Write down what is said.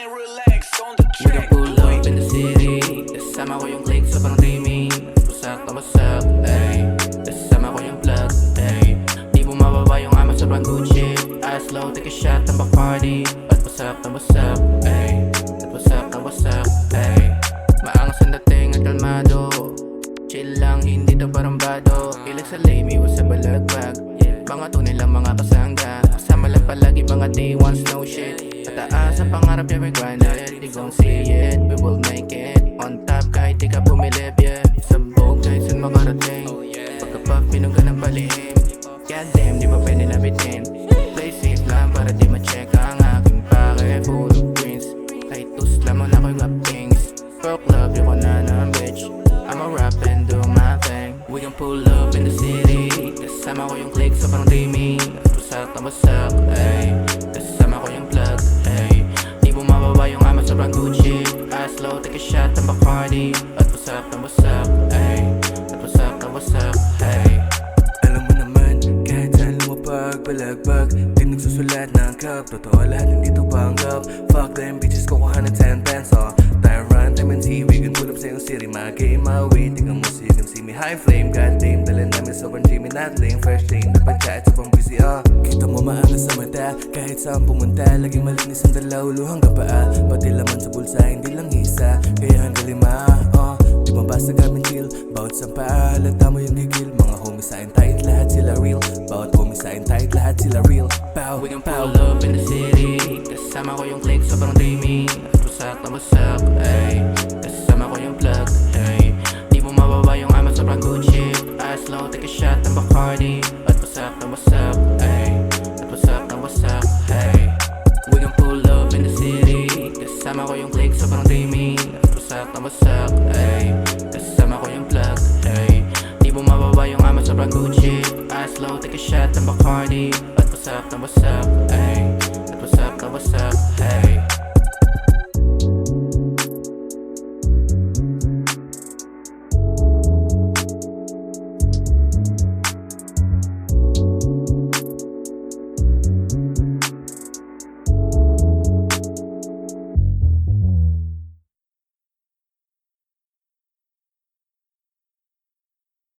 and relax on the We can track. pull up in the city. Kasama ko yung click sa parang dreaming. Wasak na wasak, ay. Kasama ko yung plug, ay. Di mo mababa yung ama sobrang Gucci. Eyes low, take a shot ng Bacardi. At wasak na wasak, ay. At wasak na wasak, ay. Maangas ang dating at kalmado. Chill lang, hindi to parang bado. Ilag sa lame, iwas sa balagbag. Mga tunay lang mga kasangga. Kasama lang palagi mga day ones, no shit. Pataas ang pangarap niya, we grind it. Di gon' see it, we will make it. On top kahit di ka bumilip, yeah. Sabog kahit saan makarating. Pagkapag pinuga ng palihim. Goddamn, di ba pwede na bitin? Play safe lang para di ma-check ang aking pake. Full of greens, kahit tuslam mo na ko yung uppings. Fuck love, yung ko na ng bitch. I'ma rap and do my thing. We can pull up in the city. Kasama ko yung click sa parang dreaming. Wasak na wasak, ay. Kasama ko yung plug, ay. Di mo mababa yung ama sobrang Gucci. Eyes low, take a shot ng Bacardi. At wasak na wasak, ay. At wasak na wasak, ay. Alam mo naman, kahit saan lumapag, balagbag. Di nagsusulat ng cup, totoo lahat hindi to panggap. Fuck them bitches, kukuha ng 10 peso. Time run, time and see, we can pull up sa iyong city. Mag-game, my-way, tingnan mo so you can see me. High flame, goddamn, dala namin sobrang Jimmy, not lame. Fresh lane, napag-chat, sobrang busy, Kita mo maangas sa mata, kahit saan pumunta. Laging malinis ang dalaw, luhang gapaa. Pati laman sa bulsa, hindi lang isa. Kaya hanggang lima, di mo basta kami chill. Bawat sampa, halata mo yung gigil. Mga homies sa tight, lahat sila real. Bawat homies sa tight, lahat sila real. Pow, We can pow. pull up in the city. Kasama ko yung click sobrang dreaming. Wasak na wasak, ay. Kasama ko yung plug, ay. Di mo mababa yung ama sobrang Gucci. Eyes low, take a shot ng Bacardi. At wasak na wasak, ay. At wasak na wasak, ay. We can pull up in the city. Kasama ko yung click sobrang dreaming. Wasak na wasak, ay. Kasama ko yung plug, ay. Di mo mababa yung ama sobrang Gucci. Eyes low, take a shot ng Bacardi. At wasak na wasak, ay.